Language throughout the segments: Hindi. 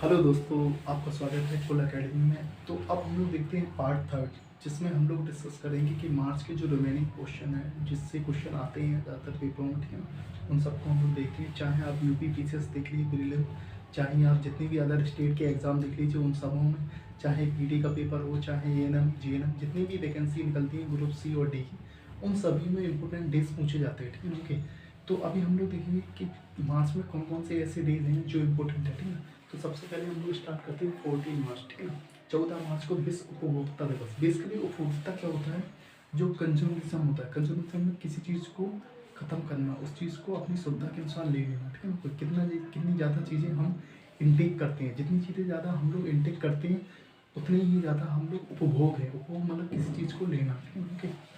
हेलो दोस्तों, आपका स्वागत है फुल एकेडमी में। तो अब हम लोग देखते हैं पार्ट थर्ड, जिसमें हम लोग डिस्कस करेंगे कि मार्च के जो रिमेनिंग क्वेश्चन है, जिससे क्वेश्चन आते हैं ज़्यादातर पेपरों में, ठीक है ना, उन सबको हम लोग देखें। चाहे आप यूपी पीसीएस देख लीजिए प्रीलिम, चाहे आप जितने भी अदर स्टेट के एग्ज़ाम देख लीजिए उन सबों में, चाहे पीटी का पेपर हो, चाहे एएनएम जीएनएम, जितनी भी वैकेंसी निकलती है ग्रुप सी और डी की, उन सभी में इंपॉर्टेंट डेज पूछे जाते हैं, ठीक है। ओके, तो अभी हम लोग देखेंगे कि मार्च में कौन कौन से ऐसे डेज हैं जो इम्पोर्टेंट है, ठीक है। तो सबसे पहले हम लोग स्टार्ट करते हैं 14 मार्च, ठीक है ना। 14 मार्च को विश्व उपभोक्ता दिवस। बेसिकली उपभोक्ता क्या होता है? जो कंज्यूमरिज्म होता है, कंज्यूमरिज्म में किसी चीज़ को ख़त्म करना, उस चीज़ को अपनी सुविधा के अनुसार ले लेना, ठीक है ना। तो कितनी ज़्यादा चीज़ें हम इनटेक करते हैं, जितनी चीज़ें ज़्यादा हम लोग इनटेक करते हैं उतनी ही ज़्यादा हम लोग उपभोग है। उपभोग मतलब किसी चीज़ को लेना, ठीक है, ओके।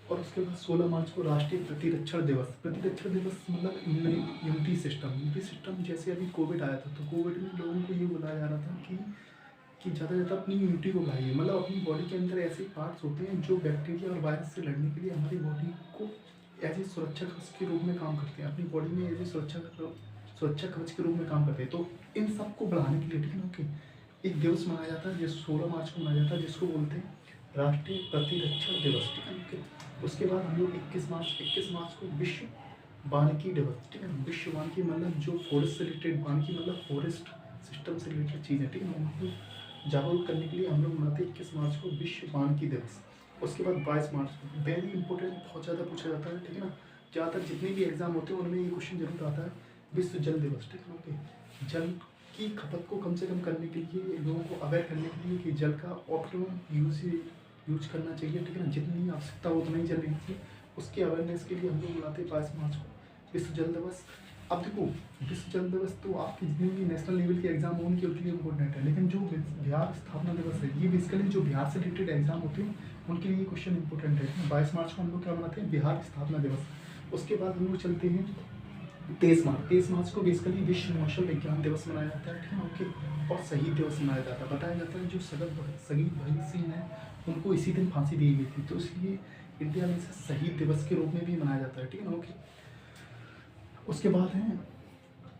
और उसके बाद 16 मार्च को राष्ट्रीय प्रतिरक्षण दिवस। प्रतिरक्षण दिवस मतलब इम्यूनिटी सिस्टम। जैसे अभी कोविड आया था, तो कोविड में लोगों को ये बोला जा रहा था कि ज़्यादा से ज़्यादा अपनी इम्यूनिटी को बढ़ाइए। मतलब अपनी बॉडी के अंदर ऐसे पार्ट्स होते हैं जो बैक्टीरिया और वायरस से लड़ने के लिए हमारी बॉडी को एज ए सुरक्षा कवच के रूप में काम करते हैं। अपनी बॉडी में एज ए सुरक्षा कवच के रूप में काम करते हैं। तो इन सब को बढ़ाने के लिए, ठीक है ना, ओके, एक दिवस मनाया जाता है, जिस 16 मार्च को मनाया जाता है, जिसको बोलते हैं राष्ट्रीय प्रतिरक्षण दिवस, ठीक है, ओके। उसके बाद हम लोग 21 मार्च को विश्व वानिकी दिवस, ठीक है। विश्व वानिकी मतलब जो फॉरेस्ट से रिलेटेड, वानिकी मतलब फॉरेस्ट सिस्टम से रिलेटेड चीज़ें, ठीक है। उनको जागरूक करने के लिए हम लोग मनाते हैं 21 मार्च को विश्व वानिकी दिवस। उसके बाद 22 मार्च को वेरी इंपॉर्टेंट, बहुत ज़्यादा पूछा जाता है, ठीक है ना। ज़्यादातर जितने भी एग्जाम होते हैं उनमें ये क्वेश्चन जरूर आता है, विश्व जल दिवस, ठीक है, ओके। जल की खपत को कम से कम करने के लिए, लोगों को अवेयर करने के लिए कि जल का ऑप्टिमम यूज करना चाहिए, ठीक है ना। जितनी आवश्यकता हो उतना ही जल लेना चाहिए। उसके अवेयरनेस के लिए हम लोग मनाते हैं 22 मार्च को विश्व जल दिवस। अब देखो, विश्व जल दिवस तो आपके जितने भी नेशनल लेवल के एग्जाम हो उनके उतनी इम्पोर्टेंट है, लेकिन जो बिहार स्थापना दिवस है, ये बेसिकली जो बिहार से रिलेटेड एग्जाम होते हैं उनके लिए क्वेश्चन इंपॉर्टेंट है। 22 मार्च को हम लोग क्या मनाते हैं? बिहार स्थापना दिवस। उसके बाद हम लोग चलते हैं 23 मार्च को बेसिकली विश्व मौसम विज्ञान दिवस मनाया जाता है, ठीक है, ओके। और शहीद दिवस मनाया जाता है। बताया जाता है जो शहीद भगत सिंह है उनको इसी दिन फांसी दी गई थी, तो इसलिए इंडिया में इसे शहीद दिवस के रूप में भी मनाया जाता है, ठीक है ना, ओके। उसके बाद है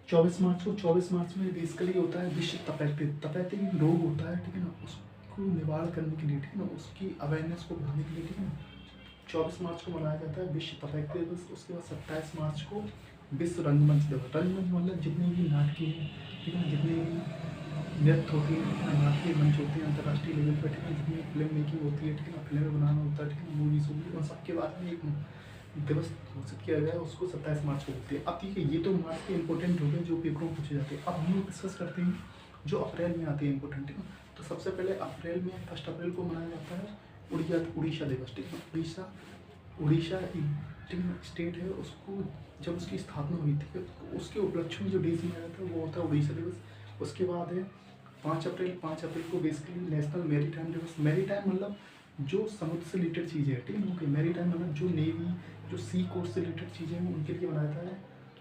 24 मार्च को। 24 मार्च में बेसिकली होता है विश्व तपेदिक रोग होता है, ठीक है ना, उसको निवारण करने के लिए, ठीक है ना, उसकी अवेयरनेस को बढ़ाने के लिए, ठीक है ना, 24 मार्च को मनाया जाता है विश्व तपेदिक दिवस। उसके बाद 27 मार्च को विश्व रंगमंच दिवस। रंगमंच मतलब जितने भी नाटक हैं, ठीक है ना, जितने भी नृत्य होते हैं, नाट्य मंच होते हैं अंतर्राष्ट्रीय लेवल पर, ठीक है, जितनी फिल्म मेकिंग होती है, ठीक है ना, फिल्में बनाना होता है, ठीक है, मूवीज होगी, उन सबके बारे में एक दिवस घोषित किया गया है, उसको 27 मार्च को बोलते हैं। अब ठीक है, ये तो मार्च के इंपॉर्टेंट हो गए जो पेपरों में पूछे जाते हैं। अब हम लोग डिस्कस करते हैं जो अप्रैल में आते हैं इंपॉर्टेंट, ठीक है। तो सबसे पहले अप्रैल में 1 अप्रैल को मनाया जाता है उड़ीसा दिवस, ठीक है। उड़ीसा ठीक है स्टेट है, उसको जब उसकी स्थापना हुई थी तो उसके उपलक्ष्य में जो डेज मनाया जाता है वो होता है उड़ीसा दिवस। उसके बाद है 5 अप्रैल को बेसिकली नेशनल मैरीटाइम दिवस। मैरीटाइम मतलब जो समुद्र से रिलेटेड चीज़ें हैं, ठीक है, ओके। मैरीटाइम मतलब जो नेवी, जो सी कोर्स से रिलेटेड चीज़ें हैं उनके लिए मनाया जाता है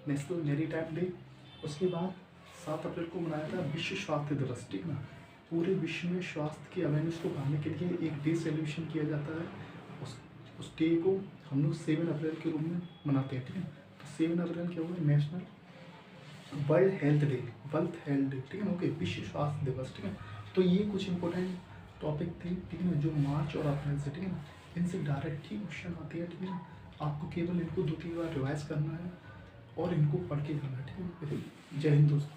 नेशनल मैरीटाइम डे। उसके बाद 7 अप्रैल को मनाया जाता है विश्व स्वास्थ्य दिवस, ठीक है ना। पूरे विश्व में स्वास्थ्य की अवेयरनेस को बढ़ाने के लिए एक डे सेलिब्रेशन किया जाता है। उस डे को हम लोग 7 अप्रैल के रूप में मनाते हैं, ठीक है। तो 7 अप्रैल क्या हुआ? नेशनल वर्ल्ड हेल्थ डे, ठीक है ना, ओके, विश्व स्वास्थ्य दिवस, ठीक है। तो ये कुछ इंपॉर्टेंट टॉपिक थे, ठीक है ना, जो मार्च और अप्रैल से, ठीक है ना, इनसे डायरेक्ट ही क्वेश्चन आते हैं, ठीक है ना। आपको केवल इनको 2-3 बार रिवाइज करना है और इनको पढ़ के जाना है, ठीक है। जय हिंद दोस्तों।